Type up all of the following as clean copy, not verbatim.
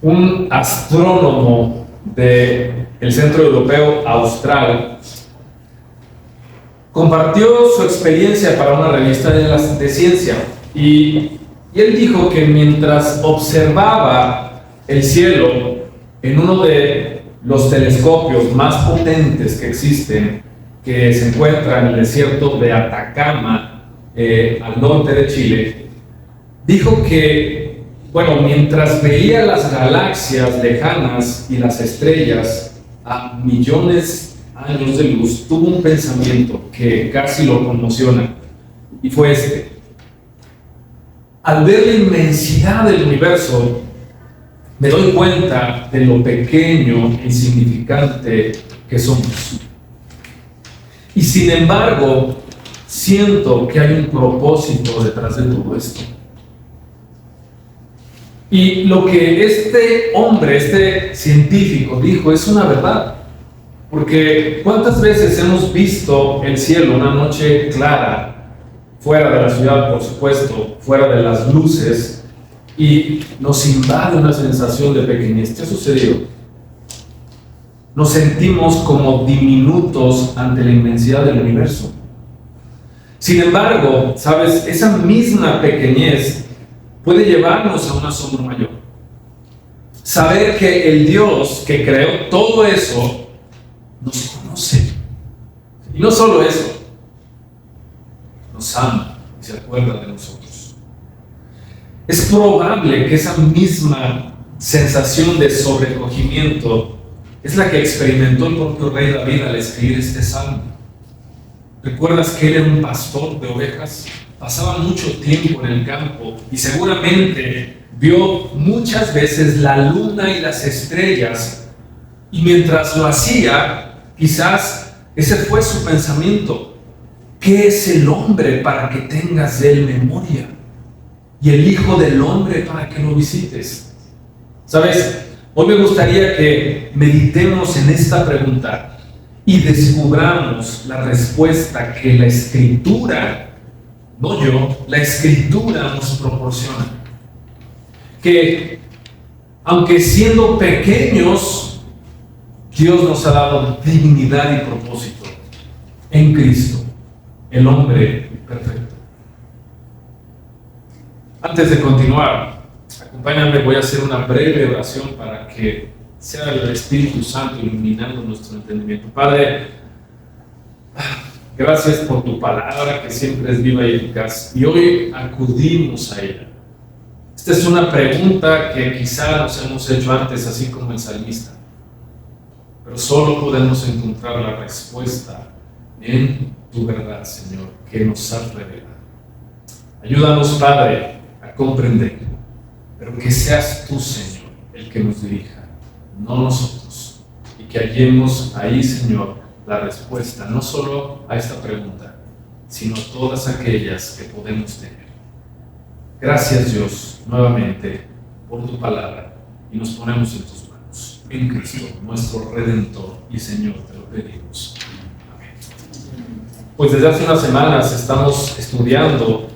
un astrónomo del Centro Europeo Austral, compartió su experiencia para una revista de ciencia y él dijo que mientras observaba el cielo en uno de los telescopios más potentes que existen, que se encuentra en el desierto de Atacama, al norte de Chile, dijo que, bueno, mientras veía las galaxias lejanas y las estrellas a millones años de luz, tuvo un pensamiento que casi lo conmociona, y fue este: al ver la inmensidad del universo, me doy cuenta de lo pequeño e insignificante que somos. Y sin embargo, siento que hay un propósito detrás de todo esto. Y lo que este hombre, este científico dijo es una verdad. Porque ¿cuántas veces hemos visto el cielo una noche clara, fuera de la ciudad, por supuesto, fuera de las luces, y nos invade una sensación de pequeñez? ¿Qué ha sucedido? Nos sentimos como diminutos ante la inmensidad del universo. Sin embargo, ¿sabes? Esa misma pequeñez puede llevarnos a un asombro mayor. Saber que el Dios que creó todo eso nos conoce. Y no solo eso, nos ama y se acuerda de nosotros. Es probable que esa misma sensación de sobrecogimiento es la que experimentó el propio rey David al escribir este salmo. ¿Recuerdas que él era un pastor de ovejas? Pasaba mucho tiempo en el campo y seguramente vio muchas veces la luna y las estrellas, y mientras lo hacía, quizás ese fue su pensamiento: ¿qué es el hombre para que tengas de él memoria? Y el Hijo del Hombre para que lo visites. ¿Sabes? Hoy me gustaría que meditemos en esta pregunta y descubramos la respuesta que la Escritura, no yo, la Escritura nos proporciona. Que aunque siendo pequeños, Dios nos ha dado dignidad y propósito en Cristo, el hombre perfecto. Antes de continuar, acompáñame, voy a hacer una breve oración para que sea el Espíritu Santo iluminando nuestro entendimiento. Padre, gracias por tu palabra que siempre es viva y eficaz, y hoy acudimos a ella. Esta es una pregunta que quizá nos hemos hecho antes, así como el salmista, pero solo podemos encontrar la respuesta en tu verdad, Señor, que nos has revelado. Ayúdanos, Padre, a comprender, pero que seas tú, Señor, el que nos dirija, no nosotros, y que hallemos ahí, Señor, la respuesta, no solo a esta pregunta, sino a todas aquellas que podemos tener. Gracias, Dios, nuevamente, por tu palabra, y nos ponemos en tus manos. En Cristo, nuestro Redentor y Señor, te lo pedimos. Amén. Pues desde hace unas semanas estamos estudiando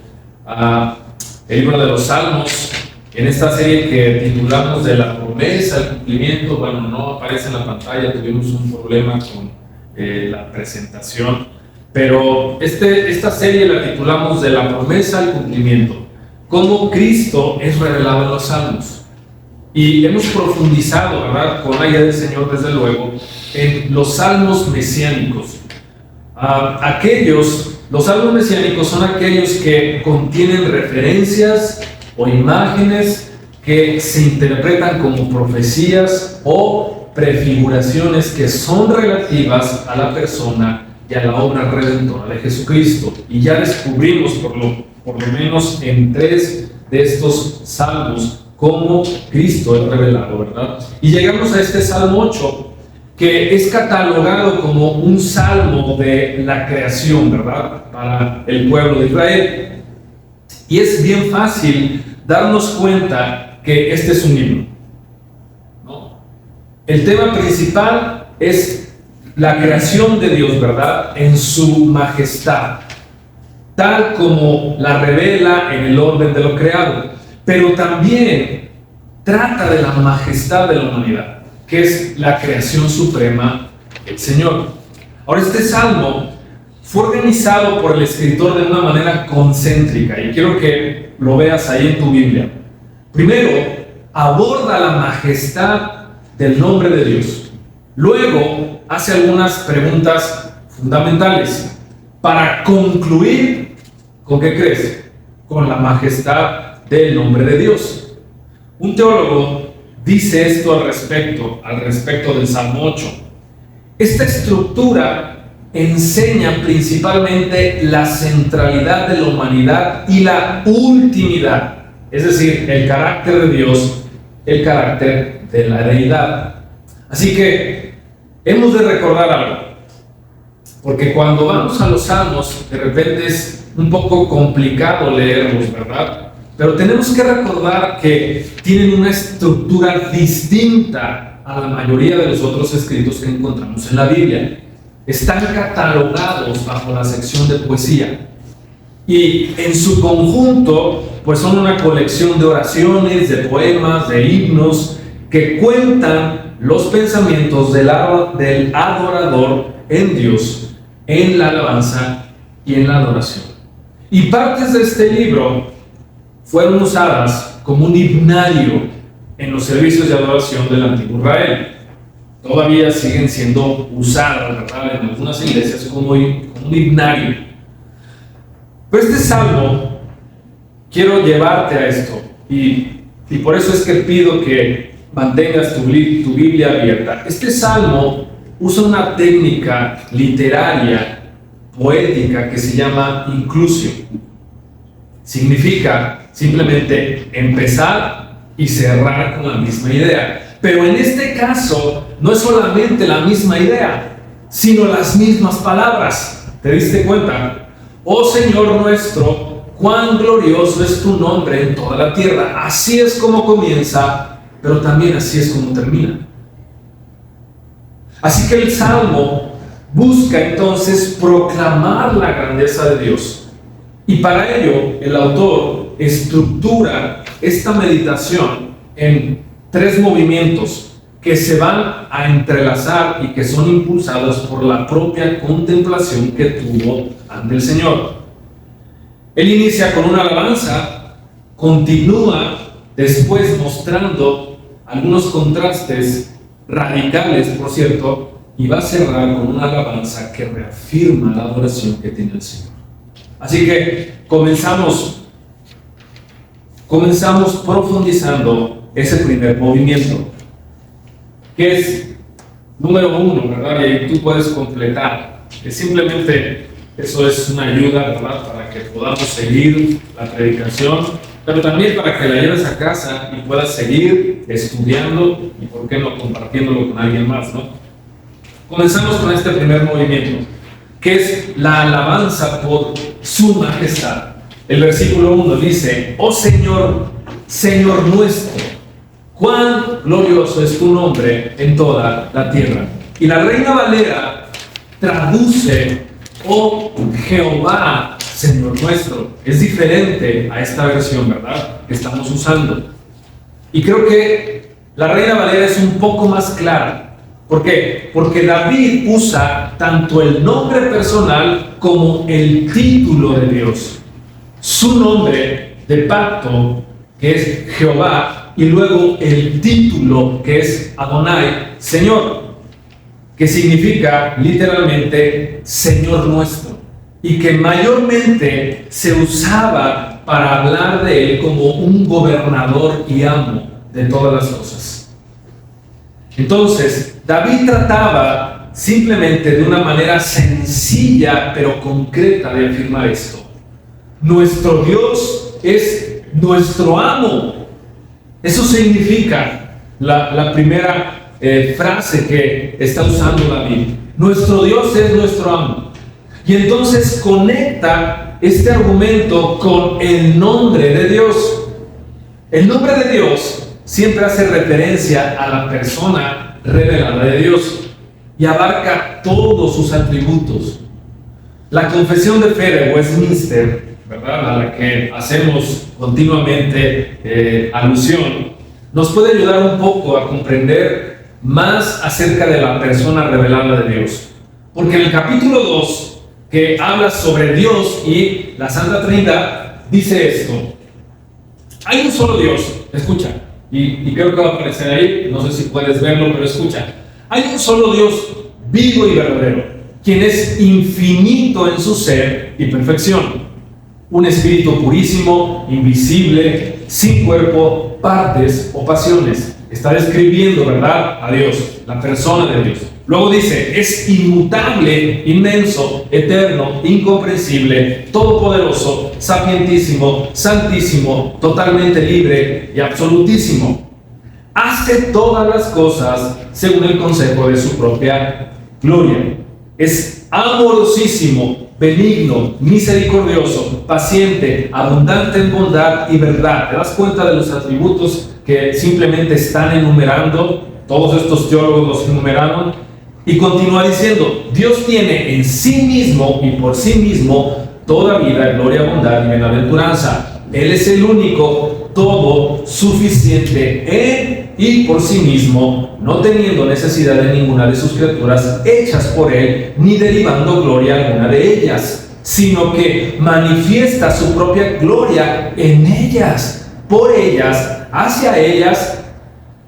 el libro de los Salmos, en esta serie que titulamos de la promesa al cumplimiento. Bueno, no aparece en la pantalla, tuvimos un problema con la presentación, pero esta serie la titulamos de la promesa al cumplimiento, cómo Cristo es revelado en los Salmos. Y hemos profundizado, ¿verdad?, con la guía del Señor, desde luego, en los salmos mesiánicos. Los salmos mesiánicos son aquellos que contienen referencias o imágenes que se interpretan como profecías o prefiguraciones que son relativas a la persona y a la obra redentora de Jesucristo. Y ya descubrimos, por lo menos en 3 de estos salmos, cómo Cristo es revelado, ¿verdad? Y llegamos a este Salmo 8, que es catalogado como un salmo de la creación, ¿verdad?, para el pueblo de Israel. Y es bien fácil darnos cuenta que este es un himno, ¿no? El tema principal es la creación de Dios, ¿verdad?, en su majestad, tal como la revela en el orden de lo creado. Pero también trata de la majestad de la humanidad, que es la creación suprema, el Señor. Ahora, este salmo fue organizado por el escritor de una manera concéntrica, y quiero que lo veas ahí en tu Biblia. Primero, aborda la majestad del nombre de Dios. Luego, hace algunas preguntas fundamentales para concluir, ¿con qué crees? Con la majestad del nombre de Dios. Un teólogo dice esto al respecto del Salmo 8. Esta estructura enseña principalmente la centralidad de la humanidad y la ultimidad, es decir, el carácter de Dios, el carácter de la deidad. Así que hemos de recordar algo, porque cuando vamos a los salmos, de repente es un poco complicado leerlos, ¿verdad? Pero tenemos que recordar que tienen una estructura distinta a la mayoría de los otros escritos que encontramos en la Biblia. Están catalogados bajo la sección de poesía y en su conjunto pues son una colección de oraciones, de poemas, de himnos que cuentan los pensamientos del adorador en Dios, en la alabanza y en la adoración. Y partes de este libro fueron usadas como un himnario en los servicios de adoración del antiguo Israel. Todavía siguen siendo usadas, ¿verdad?, en algunas iglesias como un himnario. Pero este salmo, quiero llevarte a esto, y por eso es que pido que mantengas tu Biblia abierta. Este salmo usa una técnica literaria, poética, que se llama inclusio. Significa simplemente empezar y cerrar con la misma idea. Pero en este caso, no es solamente la misma idea, sino las mismas palabras. ¿Te diste cuenta? Oh Señor nuestro, cuán glorioso es tu nombre en toda la tierra. Así es como comienza, pero también así es como termina. Así que el Salmo busca entonces proclamar la grandeza de Dios. Y para ello, el autor estructura esta meditación en 3 movimientos que se van a entrelazar y que son impulsados por la propia contemplación que tuvo ante el Señor. Él inicia con una alabanza, continúa después mostrando algunos contrastes radicales, por cierto, y va a cerrar con una alabanza que reafirma la adoración que tiene el Señor. Así que comenzamos profundizando ese primer movimiento, que es número 1, ¿verdad? Y tú puedes completar. Que simplemente eso es una ayuda, ¿verdad?, para que podamos seguir la predicación, pero también para que la lleves a casa y puedas seguir estudiando y, ¿por qué no, compartiéndolo con alguien más, ¿no? Comenzamos con este primer movimiento, que es la alabanza por su majestad. El versículo 1 dice: oh Señor, Señor nuestro, cuán glorioso es tu nombre en toda la tierra. Y la Reina Valera traduce: oh Jehová, Señor nuestro. Es diferente a esta versión, ¿verdad?, que estamos usando. Y creo que la Reina Valera es un poco más clara. ¿Por qué? Porque David usa tanto el nombre personal como el título de Dios. Su nombre de pacto, que es Jehová, y luego el título, que es Adonai, Señor, que significa literalmente Señor nuestro, y que mayormente se usaba para hablar de él como un gobernador y amo de todas las cosas. Entonces, David trataba simplemente de una manera sencilla pero concreta de afirmar esto. Nuestro Dios es nuestro amo. Eso significa la primera frase que está usando David. Nuestro Dios es nuestro amo. Y entonces conecta este argumento con el nombre de Dios. El nombre de Dios siempre hace referencia a la persona revelada de Dios y abarca todos sus atributos. La confesión de fe de Westminster, ¿verdad?, a la que hacemos continuamente alusión, nos puede ayudar un poco a comprender más acerca de la persona revelada de Dios. Porque en el capítulo 2, que habla sobre Dios y la Santa Trinidad, dice esto: hay un solo Dios, escucha, y creo que va a aparecer ahí, no sé si puedes verlo, pero escucha. Hay un solo Dios vivo y verdadero, quien es infinito en su ser y perfección. Un espíritu purísimo, invisible, sin cuerpo, partes o pasiones. Está describiendo, ¿verdad?, a Dios, la persona de Dios. Luego dice: es inmutable, inmenso, eterno, incomprensible, todopoderoso, sapientísimo, santísimo, totalmente libre y absolutísimo. Hace todas las cosas según el consejo de su propia gloria. Es amorosísimo, benigno, misericordioso, paciente, abundante en bondad y verdad. ¿Te das cuenta de los atributos que simplemente están enumerando? Todos estos teólogos los enumeraron. Y continúa diciendo: Dios tiene en sí mismo y por sí mismo toda vida, gloria, bondad y bienaventuranza. Él es el único, todo, suficiente en y por sí mismo, no teniendo necesidad de ninguna de sus criaturas hechas por Él, ni derivando gloria alguna de ellas, sino que manifiesta su propia gloria en ellas, por ellas, hacia ellas,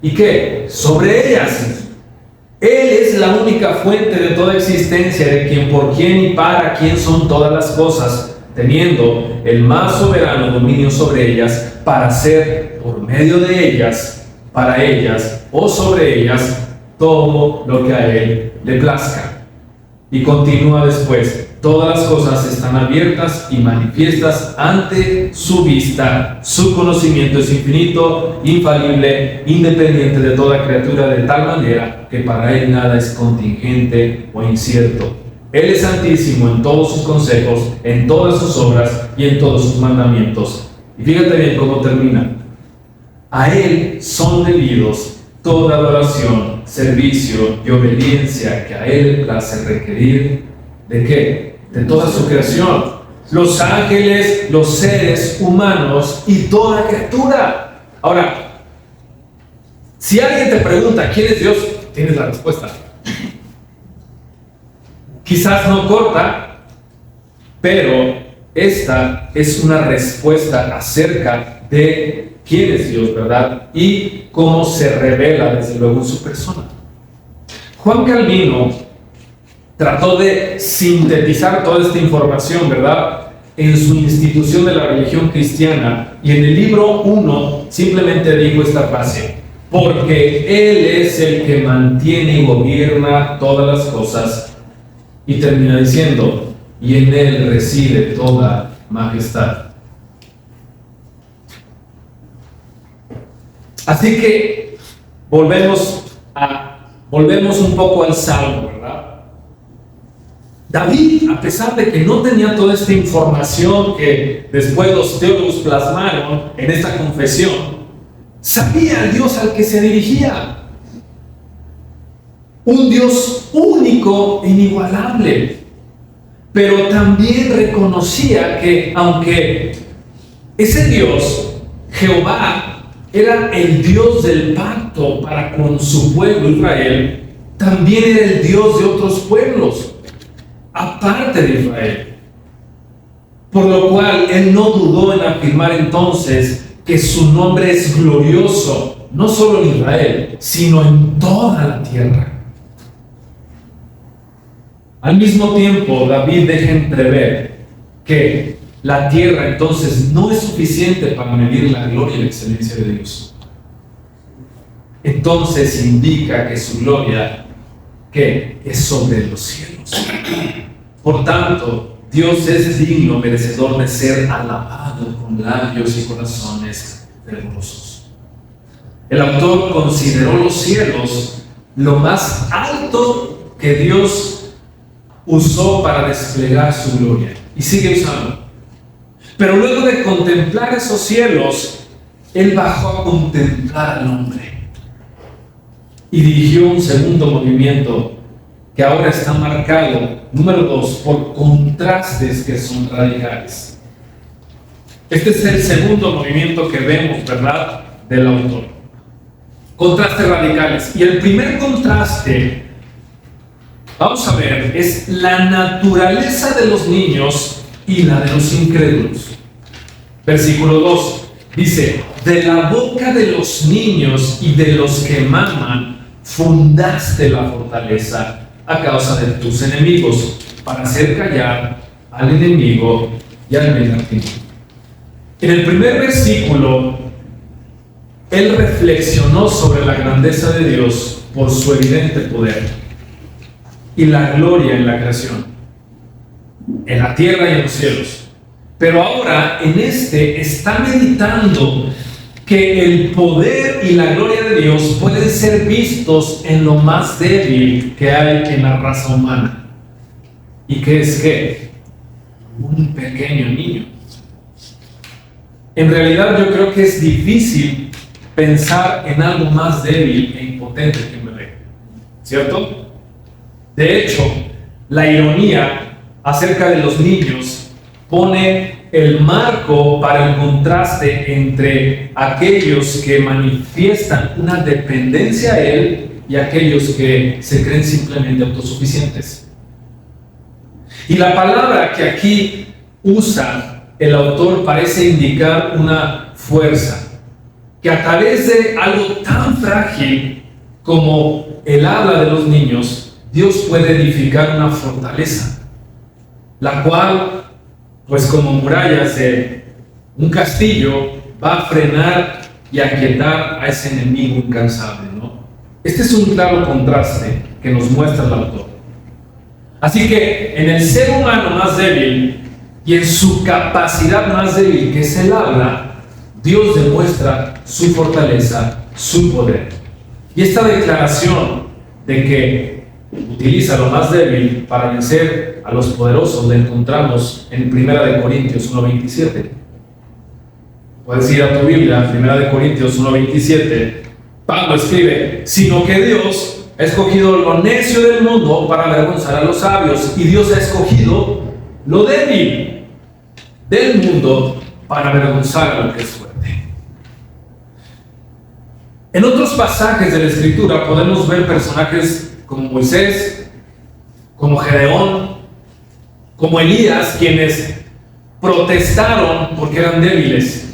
¿y qué? Sobre ellas. Él es la única fuente de toda existencia, de quien, por quien y para quien son todas las cosas, teniendo el más soberano dominio sobre ellas, para hacer por medio de ellas, para ellas o sobre ellas, todo lo que a Él le plazca. Y continúa después: todas las cosas están abiertas y manifiestas ante su vista. Su conocimiento es infinito, infalible, independiente de toda criatura, de tal manera que para Él nada es contingente o incierto. Él es santísimo en todos sus consejos, en todas sus obras y en todos sus mandamientos. Y fíjate bien cómo termina: a Él son debidos toda adoración, servicio y obediencia que a Él le place requerir. ¿De qué? De toda su creación, los ángeles, los seres humanos y toda criatura. Ahora, si alguien te pregunta quién es Dios, tienes la respuesta. Quizás no corta, pero esta es una respuesta acerca de quién es Dios, ¿verdad? Y cómo se revela desde luego en su persona. Juan Calvino trató de sintetizar toda esta información, ¿verdad?, en su Institución de la Religión Cristiana, y en el libro 1 simplemente dijo esta frase: porque Él es el que mantiene y gobierna todas las cosas. Y termina diciendo: y en Él reside toda majestad. Así que volvemos un poco al Salmo, ¿verdad? David, a pesar de que no tenía toda esta información que después los teólogos plasmaron en esta confesión, sabía el Dios al que se dirigía. Un Dios único e inigualable. Pero también reconocía que aunque ese Dios, Jehová, era el Dios del pacto para con su pueblo Israel, también era el Dios de otros pueblos, aparte de Israel. Por lo cual Él no dudó en afirmar entonces que su nombre es glorioso, no solo en Israel, sino en toda la tierra. Al mismo tiempo, David deja entrever que la tierra entonces no es suficiente para medir la gloria y la excelencia de Dios. Entonces indica que su gloria, ¿qué?, es sobre los cielos. Por tanto, Dios es digno, merecedor de ser alabado con labios y corazones fervorosos. El autor consideró los cielos lo más alto que Dios usó para desplegar su gloria, y sigue usando. Pero luego de contemplar esos cielos, Él bajó a contemplar al hombre y dirigió un segundo movimiento que ahora está marcado, número 2, por contrastes que son radicales. Este es el segundo movimiento que vemos, ¿verdad?, del autor. Contrastes radicales. Y el primer contraste, vamos a ver, es la naturaleza de los niños y la de los incrédulos. Versículo 2 dice: de la boca de los niños y de los que maman fundaste la fortaleza a causa de tus enemigos, para hacer callar al enemigo y al vengativo. En el primer versículo, él reflexionó sobre la grandeza de Dios por su evidente poder y la gloria en la creación, en la tierra y en los cielos. Pero ahora en este está meditando que el poder y la gloria de Dios pueden ser vistos en lo más débil que hay en la raza humana. ¿Y qué es qué? Un pequeño niño. En realidad yo creo que es difícil pensar en algo más débil e impotente que un bebé, ¿cierto? De hecho, la ironía acerca de los niños pone el marco para el contraste entre aquellos que manifiestan una dependencia a Él y aquellos que se creen simplemente autosuficientes. Y la palabra que aquí usa el autor parece indicar una fuerza, que a través de algo tan frágil como el habla de los niños, Dios puede edificar una fortaleza, la cual, pues como murallas de un castillo, va a frenar y aquietar a ese enemigo incansable, ¿no? Este es un claro contraste que nos muestra el autor. Así que en el ser humano más débil y en su capacidad más débil, que es el habla, Dios demuestra su fortaleza, su poder. Y esta declaración de que utiliza lo más débil para vencer a los poderosos la encontramos en 1 Corintios 1:27. Puedes ir a tu Biblia, 1 Corintios 1:27. Pablo escribe: sino que Dios ha escogido lo necio del mundo para avergonzar a los sabios, y Dios ha escogido lo débil del mundo para avergonzar a lo que es fuerte. En otros pasajes de la Escritura podemos ver personajes como Moisés, como Gedeón, como Elías, quienes protestaron porque eran débiles.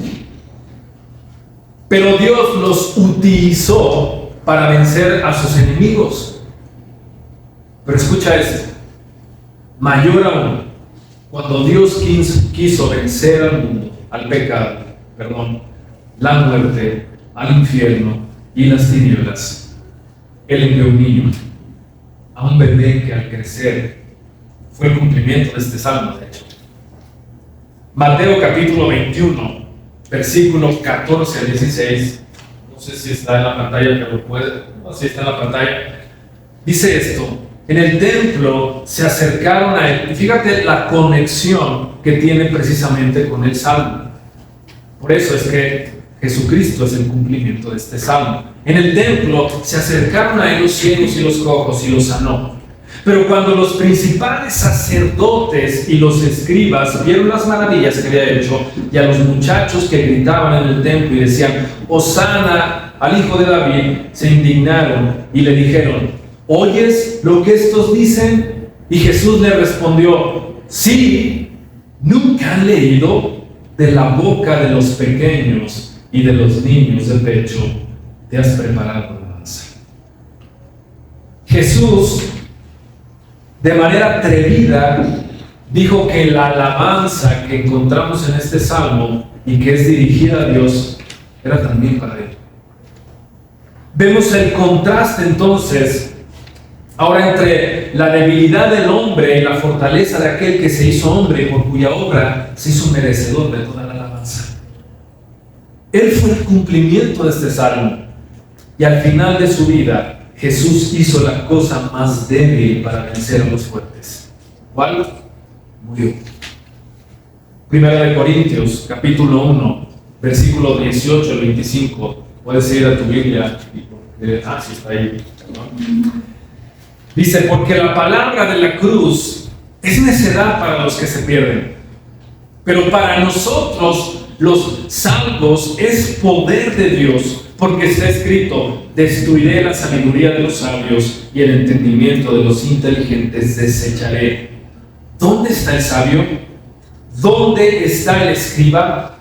Pero Dios los utilizó para vencer a sus enemigos. Pero escucha esto: mayor aún, cuando Dios quiso vencer al mundo, al pecado, la muerte, al infierno y las tinieblas, Él envió un niño, a un bebé que al crecer fue el cumplimiento de este salmo, de hecho. Mateo capítulo 21, versículos 14 al 16. No sé si está en la pantalla, pero puede. No, si está en la pantalla. Dice esto: en el templo se acercaron a él. Y fíjate la conexión que tiene precisamente con el salmo. Por eso es que Jesucristo es el cumplimiento de este salmo. En el templo se acercaron a él los ciegos y los cojos y los sanó. Pero cuando los principales sacerdotes y los escribas vieron las maravillas que había hecho, y a los muchachos que gritaban en el templo y decían: Hosana al hijo de David, se indignaron y le dijeron: ¿oyes lo que estos dicen? Y Jesús le respondió: sí, nunca han leído: de la boca de los pequeños y de los niños de pecho te has preparado alabanza. Jesús, de manera atrevida, dijo que la alabanza que encontramos en este salmo y que es dirigida a Dios era también para Él. Vemos el contraste entonces ahora entre la debilidad del hombre y la fortaleza de aquel que se hizo hombre y por cuya obra se hizo merecedor de toda la alabanza. Él fue el cumplimiento de este salmo, y al final de su vida Jesús hizo la cosa más débil para vencer a los fuertes. ¿Cuál? Murió. 1 Corintios capítulo 1, versículo 18 al 25. Puedes ir a tu Biblia. Sí está ahí. Dice: porque la palabra de la cruz es necedad para los que se pierden, pero para nosotros los salvos es poder de Dios, Porque está escrito: destruiré la sabiduría de los sabios y el entendimiento de los inteligentes desecharé. ¿Dónde está el sabio? ¿Dónde está el escriba?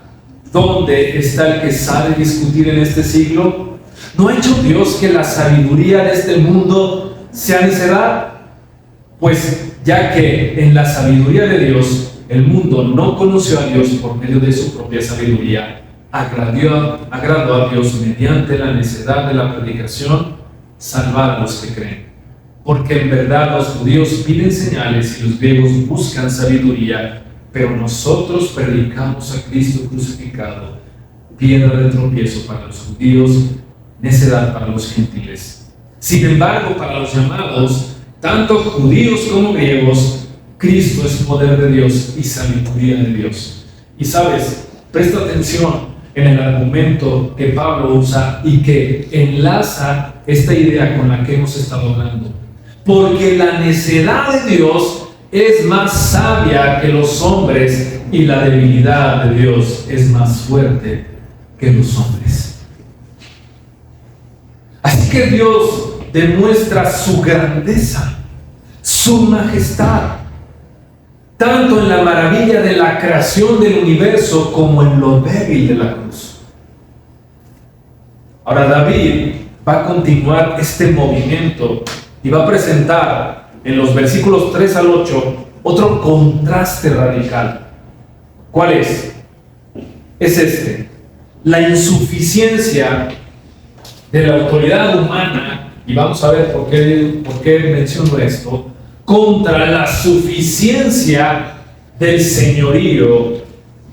¿Dónde está el que sabe discutir en este siglo? ¿No ha hecho Dios que la sabiduría de este mundo sea necedad? Pues ya que en la sabiduría de Dios el mundo no conoció a Dios por medio de su propia sabiduría, agradó a Dios mediante la necedad de la predicación salvar a los que creen. Porque en verdad los judíos piden señales y los griegos buscan sabiduría, pero nosotros predicamos a Cristo crucificado, piedra de tropiezo para los judíos, necedad para los gentiles. Sin embargo, para los llamados, tanto judíos como griegos, Cristo es poder de Dios y sabiduría de Dios. Y sabes, presta atención en el argumento que Pablo usa y que enlaza esta idea con la que hemos estado hablando. Porque la necedad de Dios es más sabia que los hombres y la debilidad de Dios es más fuerte que los hombres. Así que Dios demuestra su grandeza, su majestad, tanto en la maravilla de la creación del universo como en lo débil de la cruz. Ahora David va a continuar este movimiento y va a presentar en los versículos 3 al 8 otro contraste radical. ¿Cuál es? Es este: la insuficiencia de la autoridad humana, y vamos a ver por qué menciono esto, contra la suficiencia del señorío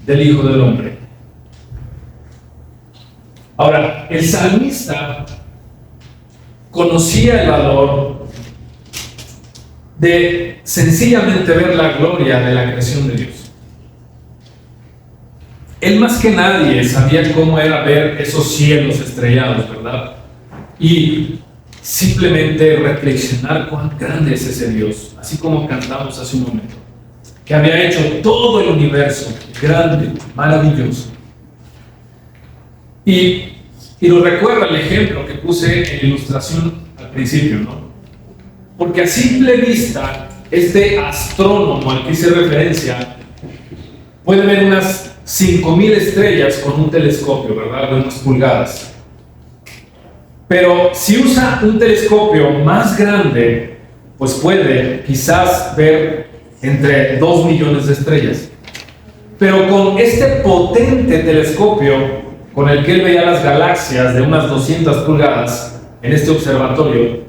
del Hijo del Hombre. Ahora, el salmista conocía el valor de sencillamente ver la gloria de la creación de Dios. Él más que nadie sabía cómo era ver esos cielos estrellados, ¿verdad? Y simplemente reflexionar cuán grande es ese Dios, así como cantamos hace un momento, que había hecho todo el universo grande, maravilloso. Y lo recuerda el ejemplo que puse en la ilustración al principio, ¿no? Porque a simple vista, este astrónomo al que hice referencia puede ver unas 5,000 estrellas con un telescopio, ¿verdad? De unas pulgadas. Pero si usa un telescopio más grande, pues puede quizás ver entre 2 millones de estrellas. Pero con este potente telescopio con el que él veía las galaxias de unas 200 pulgadas en este observatorio,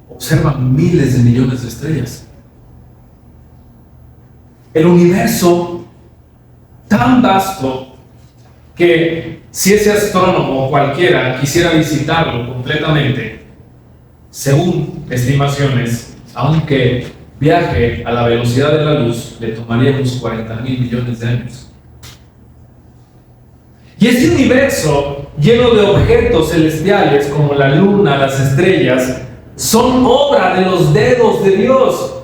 observa miles de millones de estrellas. El universo tan vasto que si ese astrónomo cualquiera quisiera visitarlo completamente, según estimaciones, aunque viaje a la velocidad de la luz, le tomaría unos 40,000 millones de años. Y este universo, lleno de objetos celestiales como la luna, las estrellas, son obra de los dedos de Dios.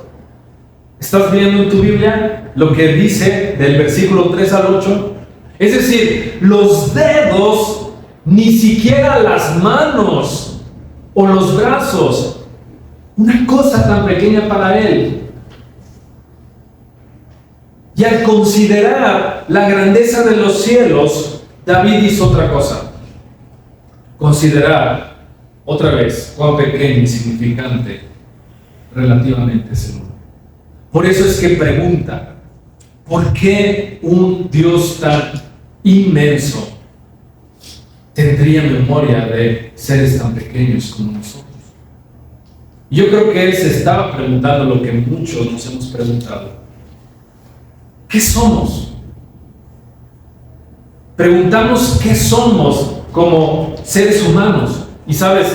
¿Estás viendo en tu Biblia lo que dice del versículo 3 al 8? Es decir, los dedos, ni siquiera las manos o los brazos, una cosa tan pequeña para él. Y al considerar la grandeza de los cielos, David hizo otra cosa: considerar otra vez cuán pequeño y insignificante relativamente es el hombre. Por eso es que pregunta: ¿por qué un Dios tan inmenso tendría memoria de seres tan pequeños como nosotros? Yo creo que él se estaba preguntando lo que muchos nos hemos preguntado: ¿qué somos? Preguntamos qué somos como seres humanos. Y sabes,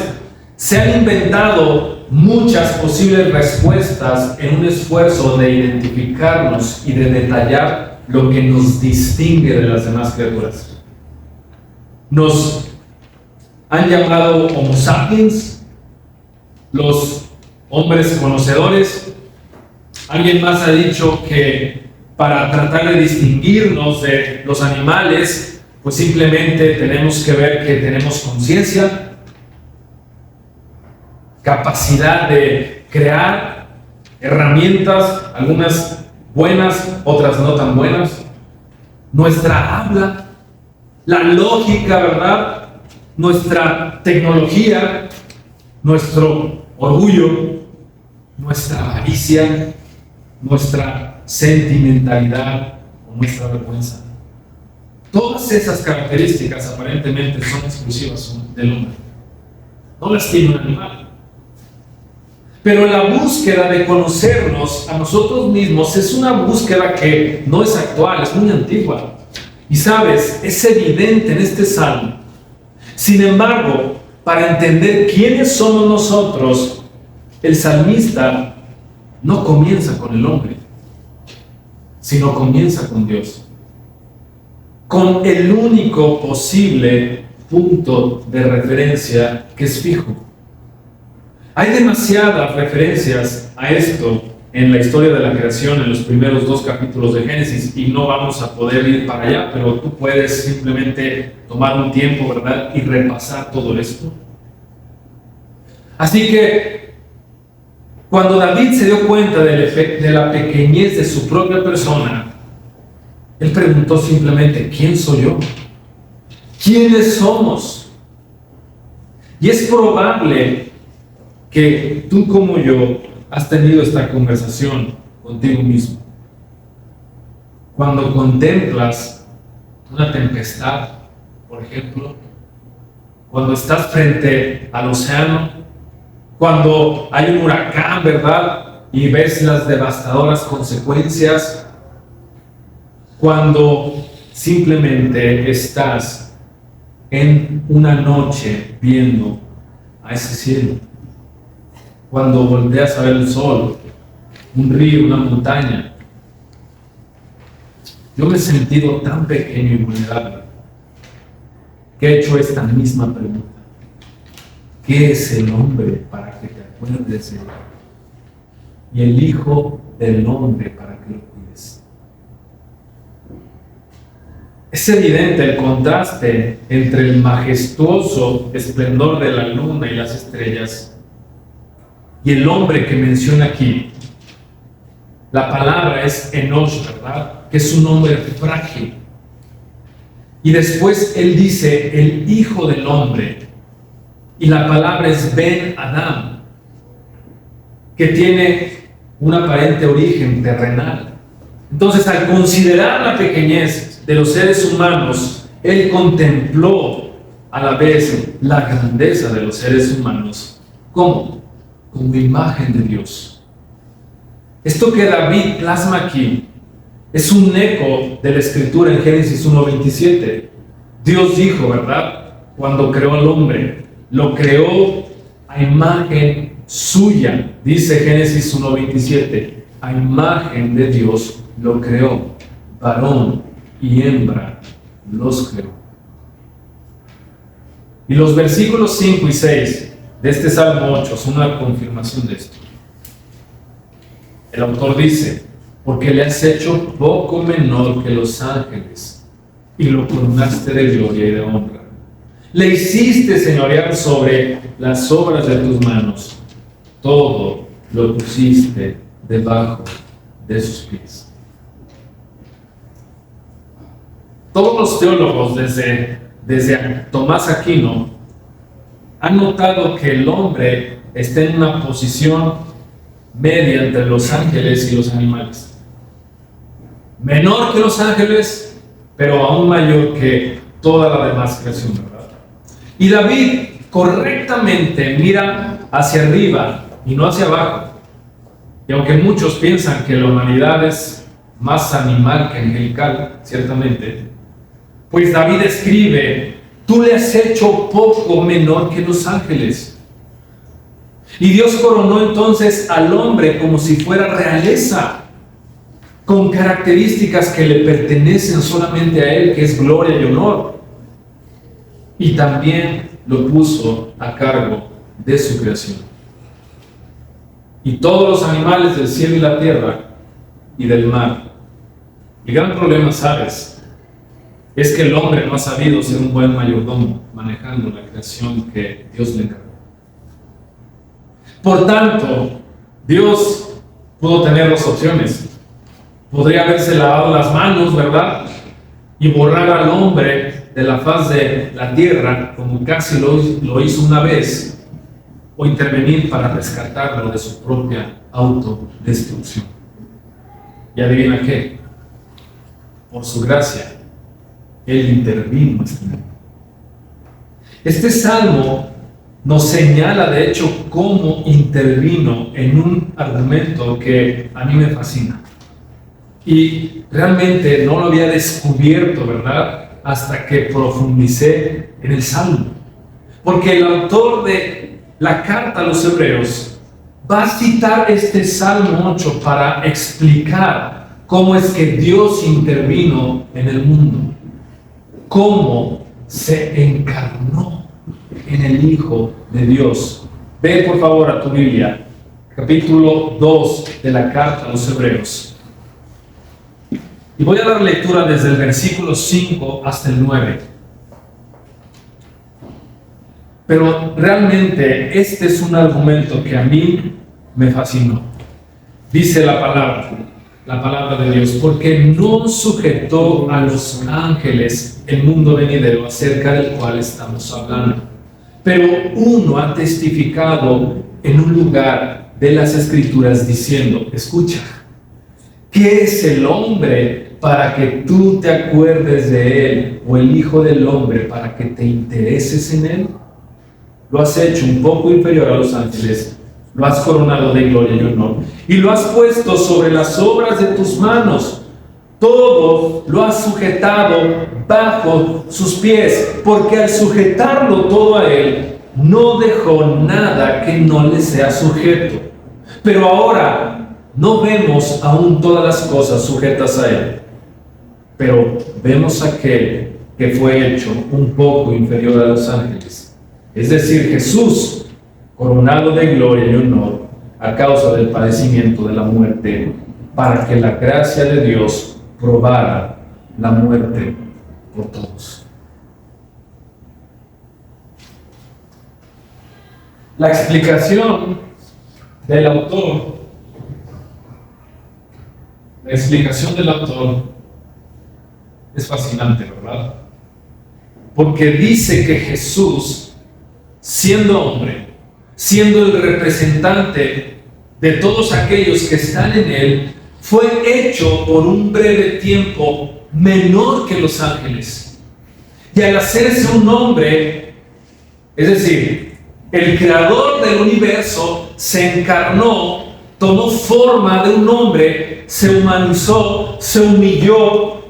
se han inventado muchas posibles respuestas en un esfuerzo de identificarnos y de detallar lo que nos distingue de las demás criaturas. Nos han llamado Homo sapiens, los hombres conocedores. Alguien más ha dicho que para tratar de distinguirnos de los animales, Pues simplemente tenemos que ver que tenemos conciencia, capacidad de crear herramientas, algunas buenas, otras no tan buenas, nuestra habla, la lógica, ¿verdad? Nuestra tecnología, nuestro orgullo, nuestra avaricia, nuestra sentimentalidad o nuestra vergüenza. Todas esas características aparentemente son exclusivas del hombre. No las tiene un animal. Pero la búsqueda de conocernos a nosotros mismos es una búsqueda que no es actual, es muy antigua. Y sabes, es evidente en este salmo. Sin embargo, para entender quiénes somos nosotros, el salmista no comienza con el hombre, sino comienza con Dios. Con el único posible punto de referencia que es fijo. Hay demasiadas referencias a esto en la historia de la creación, en los primeros 2 capítulos de Génesis, y no vamos a poder ir para allá, pero tú puedes simplemente tomar un tiempo, ¿verdad?, y repasar todo esto. Así que, cuando David se dio cuenta de la pequeñez de su propia persona, él preguntó simplemente, ¿quién soy yo? ¿Quiénes somos? Y es probable que tú como yo has tenido esta conversación contigo mismo. Cuando contemplas una tempestad, por ejemplo, cuando estás frente al océano, cuando hay un huracán, ¿verdad?, y ves las devastadoras consecuencias, cuando simplemente estás en una noche viendo a ese cielo, cuando volteas a ver el sol, un río, una montaña. Yo me he sentido tan pequeño y vulnerable que he hecho esta misma pregunta. ¿Qué es el hombre para que te acuerdes de él? Y el Hijo del Hombre para que lo cuides. Es evidente el contraste entre el majestuoso esplendor de la luna y las estrellas y el hombre que menciona aquí. La palabra es Enosh, ¿verdad?, que es un hombre frágil. Y después él dice el Hijo del Hombre, y la palabra es Ben Adam, que tiene un aparente origen terrenal. Entonces, al considerar la pequeñez de los seres humanos, él contempló a la vez la grandeza de los seres humanos. ¿Cómo? Como imagen de Dios. Esto que David plasma aquí es un eco de la escritura en Génesis 1:27. Dios dijo, ¿verdad?, cuando creó al hombre, lo creó a imagen suya. Dice Génesis 1:27, a imagen de Dios lo creó, varón y hembra los creó. Y los versículos 5 y 6 de este Salmo 8 son una confirmación de esto. El autor dice, porque le has hecho poco menor que los ángeles y lo coronaste de gloria y de honra. Le hiciste señorear sobre las obras de tus manos. Todo lo pusiste debajo de sus pies. Todos los teólogos, desde Tomás Aquino, han notado que el hombre está en una posición media entre los ángeles y los animales. Menor que los ángeles, pero aún mayor que toda la demás creación, ¿verdad? Y David correctamente mira hacia arriba y no hacia abajo. Y aunque muchos piensan que la humanidad es más animal que angelical, ciertamente, pues David escribe, tú le has hecho poco menor que los ángeles. Y Dios coronó entonces al hombre como si fuera realeza, con características que le pertenecen solamente a él, que es gloria y honor. Y también lo puso a cargo de su creación. Y todos los animales del cielo y la tierra y del mar. El gran problema, ¿sabes?, es que el hombre no ha sabido ser un buen mayordomo manejando la creación que Dios le encargó. Por tanto, Dios pudo tener dos opciones. Podría haberse lavado las manos, ¿verdad? Y borrar al hombre de la faz de la tierra, como casi lo hizo una vez, o intervenir para rescatarlo de su propia autodestrucción. ¿Y adivina qué? Por su gracia, Él intervino. Este salmo nos señala, de hecho, cómo intervino en un argumento que a mí me fascina. Y realmente no lo había descubierto, ¿verdad?, hasta que profundicé en el salmo. Porque el autor de la carta a los Hebreos va a citar este Salmo 8 para explicar cómo es que Dios intervino en el mundo, cómo se encarnó en el Hijo de Dios. Ve por favor a tu Biblia, capítulo 2 de la carta a los Hebreos. Y voy a dar lectura desde el versículo 5 hasta el 9. Pero realmente este es un argumento que a mí me fascinó. Dice la palabra de Dios, porque no sujetó a los ángeles el mundo venidero acerca del cual estamos hablando. Pero uno ha testificado en un lugar de las Escrituras diciendo, escucha, ¿qué es el hombre para que tú te acuerdes de él, o el Hijo del Hombre para que te intereses en él? Lo has hecho un poco inferior a los ángeles, lo has coronado de gloria y honor, y lo has puesto sobre las obras de tus manos. Todo lo has sujetado bajo sus pies, porque al sujetarlo todo a él, no dejó nada que no le sea sujeto. Pero ahora no vemos aún todas las cosas sujetas a él, pero vemos aquel que fue hecho un poco inferior a los ángeles, es decir, Jesús, coronado de gloria y honor a causa del padecimiento de la muerte, para que la gracia de Dios probara la muerte por todos. La explicación del autor, es fascinante, ¿verdad? Porque dice que Jesús, siendo hombre, siendo el representante de todos aquellos que están en él, fue hecho por un breve tiempo menor que los ángeles. Y al hacerse un hombre, es decir, el creador del universo se encarnó, tomó forma de un hombre, se humanizó, se humilló.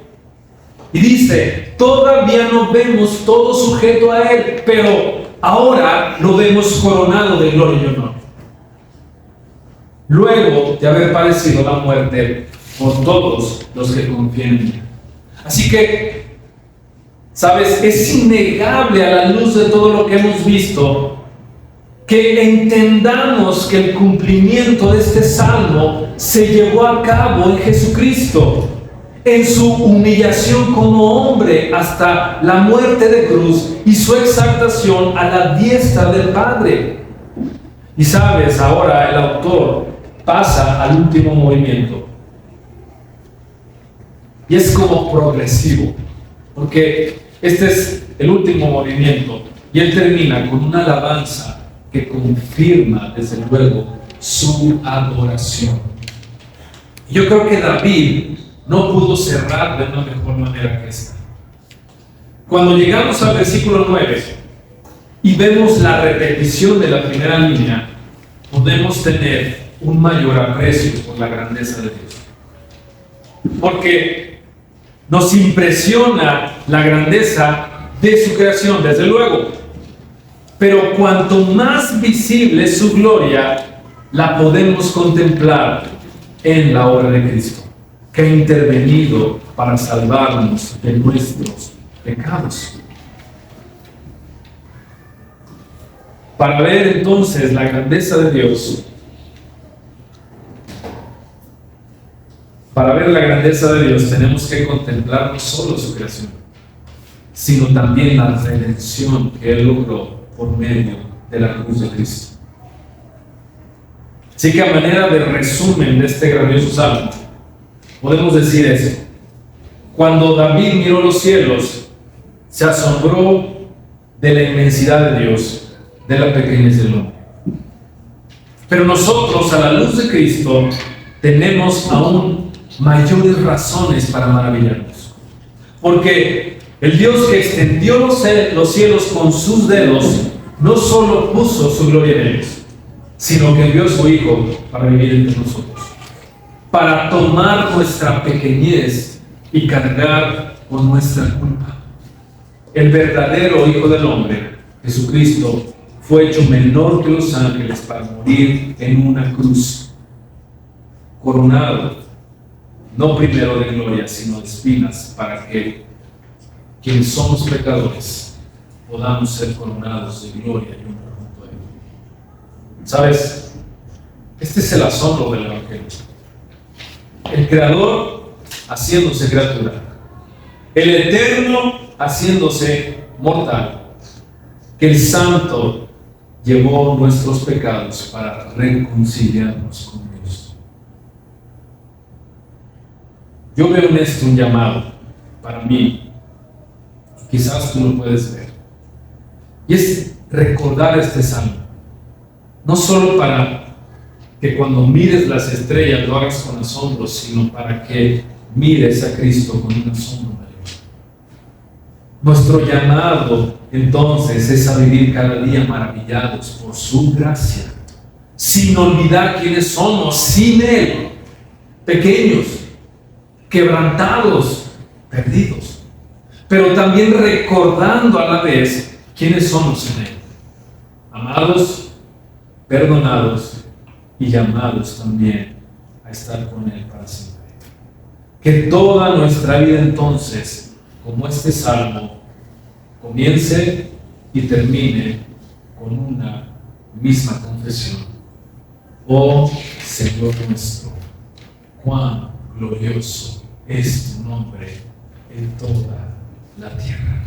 Y dice, todavía no vemos todo sujeto a él, pero ahora lo vemos coronado de gloria y honor. Luego de haber padecido la muerte por todos los que confían en él. Así que, ¿sabes? Es innegable a la luz de todo lo que hemos visto que entendamos que el cumplimiento de este salmo se llevó a cabo en Jesucristo, en su humillación como hombre hasta la muerte de cruz y su exaltación a la diestra del Padre. Y sabes, ahora el autor pasa al último movimiento. Y es como progresivo, porque este es el último movimiento y él termina con una alabanza que confirma desde luego su adoración. Yo creo que David no pudo cerrar de una mejor manera que esta. Cuando llegamos al versículo 9 y vemos la repetición de la primera línea, podemos tener un mayor aprecio por la grandeza de Dios. Porque nos impresiona la grandeza de su creación, desde luego. Pero cuanto más visible es su gloria, la podemos contemplar en la obra de Cristo, que ha intervenido para salvarnos de nuestros pecados. Para ver entonces la grandeza de Dios, tenemos que contemplar no solo su creación, sino también la redención que Él logró por medio de la cruz de Cristo. Así que a manera de resumen de este grandioso salmo, podemos decir eso. Cuando David miró los cielos, se asombró de la inmensidad de Dios, de la pequeñez del hombre. Pero nosotros, a la luz de Cristo, tenemos aún mayores razones para maravillarnos. Porque el Dios que extendió los cielos con sus dedos, no solo puso su gloria en ellos, sino que envió a su Hijo para vivir entre nosotros, para tomar nuestra pequeñez y cargar con nuestra culpa. El verdadero Hijo del Hombre, Jesucristo, fue hecho menor que los ángeles para morir en una cruz, coronado, no primero de gloria, sino de espinas, para que quienes somos pecadores podamos ser coronados de gloria y honra junto a Él. ¿Sabes? Este es el asombro del Evangelio. El Creador haciéndose criatura, el Eterno haciéndose mortal, que el Santo llevó nuestros pecados para reconciliarnos con Dios. Yo veo en esto un llamado para mí, quizás tú lo puedes ver, y es recordar este salmo, no solo para que cuando mires las estrellas lo hagas con asombro, sino para que mires a Cristo con un asombro mayor. Nuestro llamado entonces es a vivir cada día maravillados por su gracia, sin olvidar quiénes somos sin Él, pequeños, quebrantados, perdidos, pero también recordando a la vez quiénes somos en Él, amados, perdonados y llamados también a estar con Él para siempre. Que toda nuestra vida entonces, como este salmo, comience y termine con una misma confesión: oh Señor nuestro, cuán glorioso es tu nombre en toda la tierra.